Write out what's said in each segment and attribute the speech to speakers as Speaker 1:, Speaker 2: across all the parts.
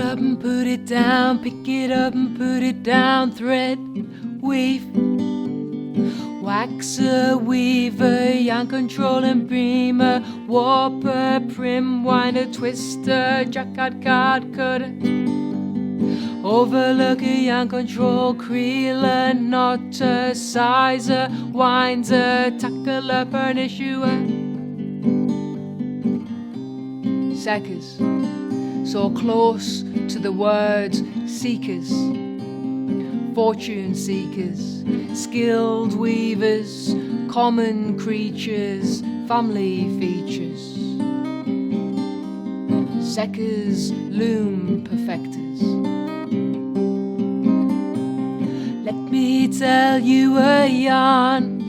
Speaker 1: up and put it down, pick it up and put it down, thread, weave, waxer, weaver, yarn control and breamer, warper, prim, winder, twister, jacquard, card cutter, overlooker, yarn control, creeler, knotter, sizer, winder, tackler, pernissuer. Sekers, so close to the words seekers, fortune seekers, skilled weavers, common creatures, family features. Sekers, loom perfecters. Let me tell you a yarn,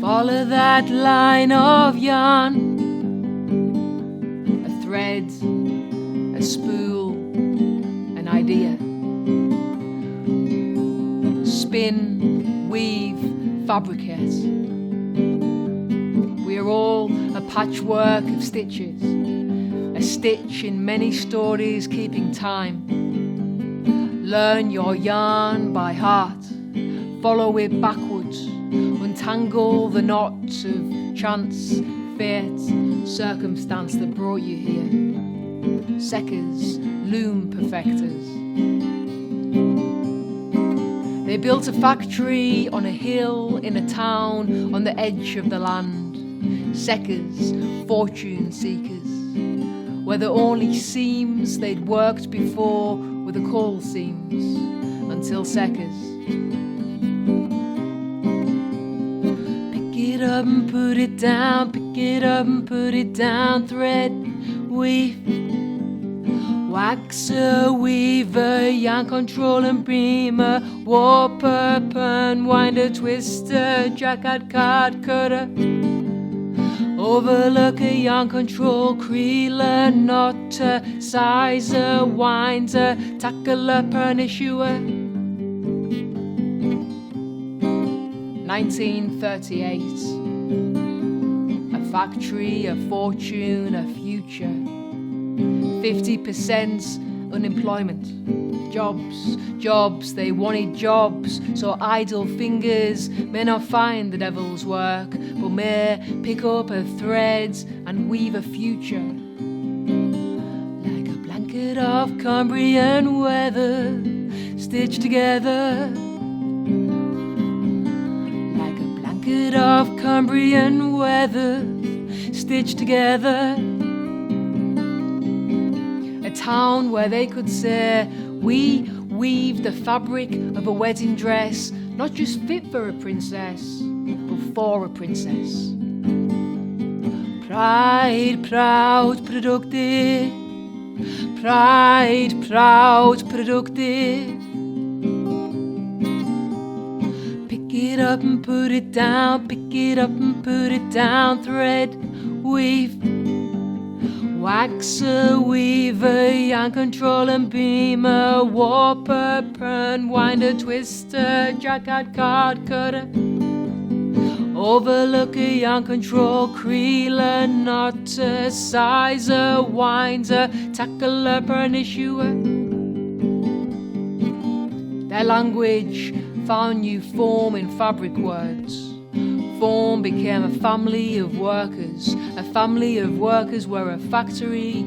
Speaker 1: follow that line of yarn. Thread, a spool, an idea. Spin, weave, fabricate. We are all a patchwork of stitches, a stitch in many stories keeping time. Learn your yarn by heart, follow it backwards, untangle the knots of chance, fate, circumstance that brought you here. Sekers, loom perfecters. They built a factory on a hill in a town on the edge of the land. Sekers, fortune seekers, where the only seams they'd worked before were the coal seams, until Sekers. Pick it up and put it down, pick it up and put it down, thread, weave, waxer, weaver, yarn control and breamer, warper, pern, winder, twister, jacquard, card cutter, overlooker, yarn control, creeler, knotter, sizer, winder, tackler, pernissuer. 1938. A factory, a fortune, a future. 50% unemployment. Jobs, they wanted jobs, so idle fingers may not find the devil's work, but may pick up a thread and weave a future. Like a blanket of Cumbrian weather, stitched together. Like a blanket of Cumbrian weather, stitched together. A town where they could say, we weave the fabric of a wedding dress, not just fit for a princess, but for a princess. Pride, proud, productive. Pride, proud, productive. Pick it up and put it down, pick it up and put it down, thread, weave, waxer, weaver, yarn control and breamer, warper, pern, winder, twister, jacquard, card cutter, overlooker, yarn control, creeler, knotter, sizer, winder, tackler, pernissuer. Their language found new form in fabric words. Form became a family of workers. A family of workers were a factory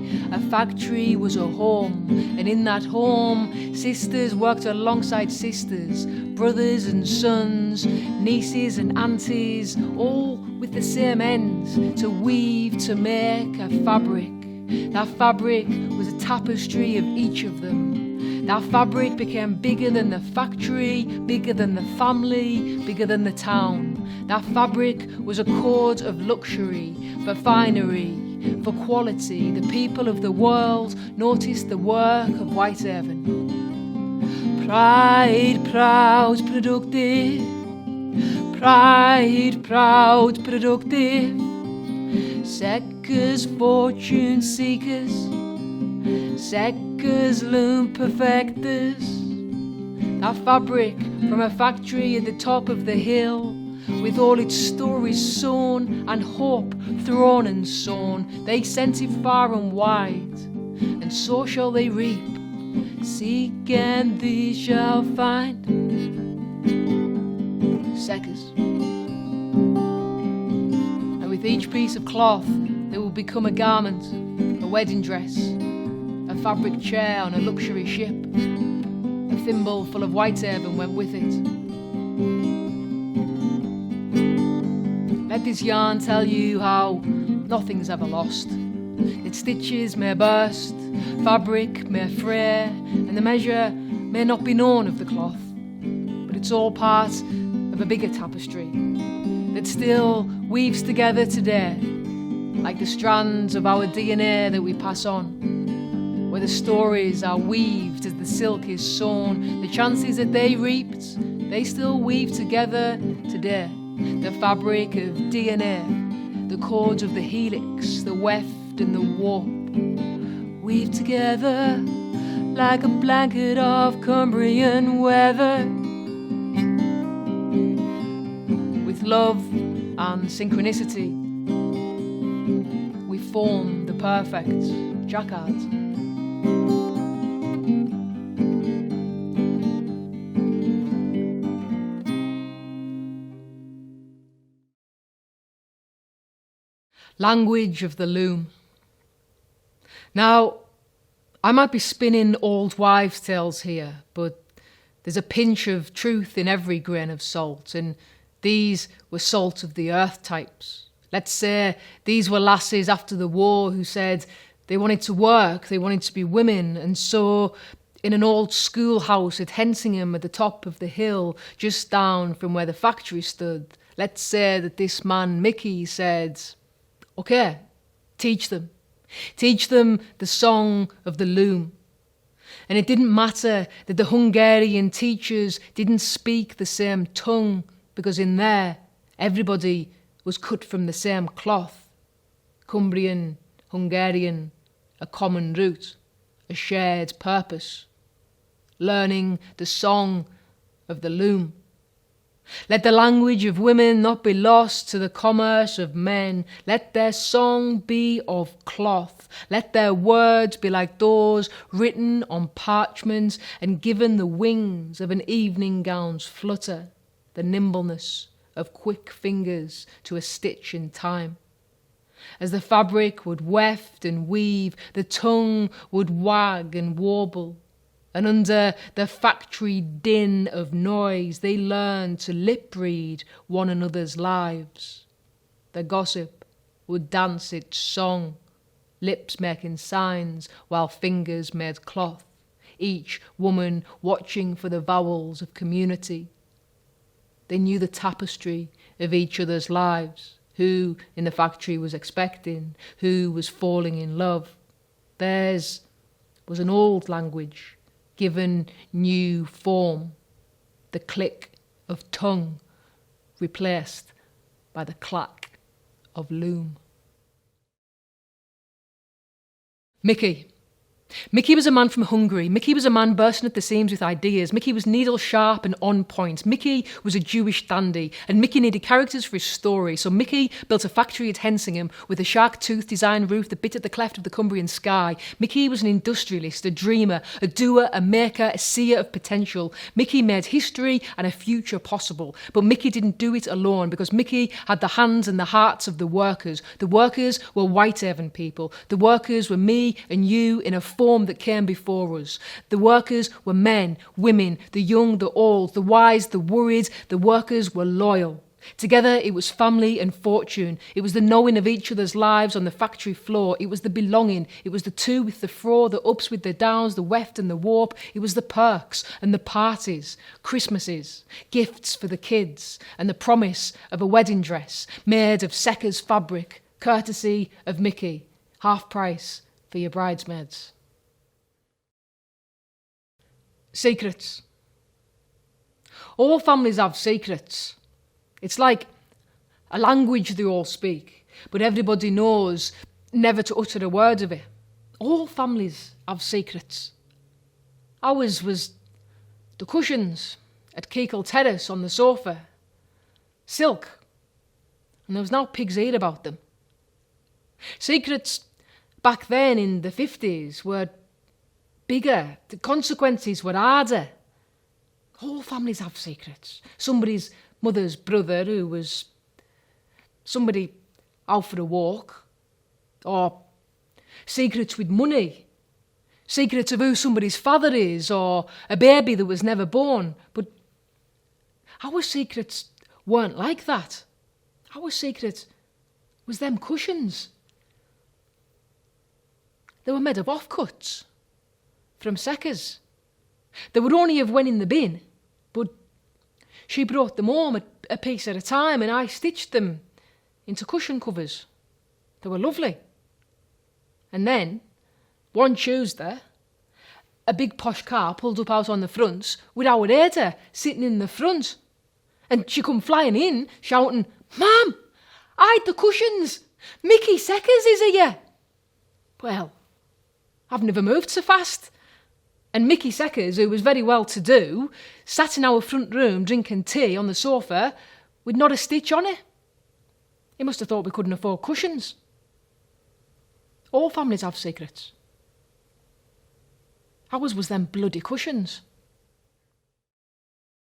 Speaker 1: was a home. And in that home, sisters worked alongside sisters, brothers and sons, nieces and aunties, all with the same end, to weave, to make a fabric. That fabric was a tapestry of each of them. That fabric became bigger than the factory, bigger than the family, bigger than the town. That fabric was a code of luxury, for finery, for quality. The people of the world noticed the work of Whitehaven. Pride, proud, productive. Pride, proud, productive. Sekers, fortune seekers. Sekers, loom perfecters. That fabric from a factory at the top of the hill, with all its stories sewn and hope thrown and sown, they sent it far and wide. and so shall they reap. Seek and thee shall find. Sekers. And with each piece of cloth there will become a garment, a wedding dress, a fabric chair on a luxury ship. A thimble full of Whitehaven went with it. Let this yarn tell you how nothing's ever lost. Its stitches may burst, fabric may fray, and the measure may not be known of the cloth, but it's all part of a bigger tapestry that still weaves together today, like the strands of our DNA that we pass on, where the stories are weaved as the silk is sewn. The chances that they reaped, they still weave together today. The fabric of DNA, the chords of the helix, the weft and the warp, weave together like a blanket of Cumbrian weather. With love and synchronicity, we form the perfect jacquard. Language of the loom. Now, I might be spinning old wives' tales here, but there's a pinch of truth in every grain of salt, and these were salt of the earth types. Let's say these were lasses after the war who said they wanted to work, they wanted to be women, and so in an old schoolhouse at Hensingham at the top of the hill, just down from where the factory stood, let's say that this man Mickey said, "Okay, teach them. Teach them the song of the loom." And it didn't matter that the Hungarian teachers didn't speak the same tongue, because in there everybody was cut from the same cloth. Cumbrian, Hungarian, a common root, a shared purpose. Learning the song of the loom. Let the language of women not be lost to the commerce of men. Let their song be of cloth. Let their words be like those written on parchment and given the wings of an evening gown's flutter, the nimbleness of quick fingers to a stitch in time. As the fabric would weft and weave, the tongue would wag and warble. And under the factory din of noise, they learned to lip-read one another's lives. The gossip would dance its song, lips making signs while fingers made cloth, each woman watching for the vowels of community. They knew the tapestry of each other's lives, who in the factory was expecting, who was falling in love. Theirs was an old language, given new form, the click of tongue replaced by the clack of loom. Mickey. Mickey was a man from Hungary. Mickey was a man bursting at the seams with ideas. Mickey was needle sharp and on point. Mickey was a Jewish dandy, and Mickey needed characters for his story. So Mickey built a factory at Hensingham with a shark tooth design roof that bit at the cleft of the Cumbrian sky. Mickey was an industrialist, a dreamer, a doer, a maker, a seer of potential. Mickey made history and a future possible. But Mickey didn't do it alone, because Mickey had the hands and the hearts of the workers. The workers were Whitehaven people. The workers were me and you in a form that came before us. The workers were men, women, the young, the old, the wise, the worried. The workers were loyal. Together it was family and fortune. It was the knowing of each other's lives on the factory floor. It was the belonging. It was the two with the fro, the ups with the downs, the weft and the warp. It was the perks and the parties, Christmases, gifts for the kids, and the promise of a wedding dress made of Sekers fabric, courtesy of Mickey, half price for your bridesmaids. Secrets. All families have secrets. It's like a language they all speak, but everybody knows never to utter a word of it. All families have secrets. Ours was the cushions at Keekle Terrace on the sofa. Silk. And there was no pig's ear about them. Secrets back then in the 50s were bigger. The consequences were harder. All families have secrets. Somebody's mother's brother who was somebody out for a walk, or secrets with money, secrets of who somebody's father is, or a baby that was never born. But our secrets weren't like that. Our secret was them cushions. They were made of offcuts from Sekers. They would only have went in the bin, but she brought them home a piece at a time, and I stitched them into cushion covers. They were lovely. And then, one Tuesday, a big posh car pulled up out on the front with our Ada sitting in the front. And she come flying in, shouting, "Mum, hide the cushions! Mickey Sekers is here!" Well, I've never moved so fast. And Mickey Sekers, who was very well to do, sat in our front room drinking tea on the sofa with not a stitch on it. He must have thought we couldn't afford cushions. All families have secrets. Ours was them bloody cushions.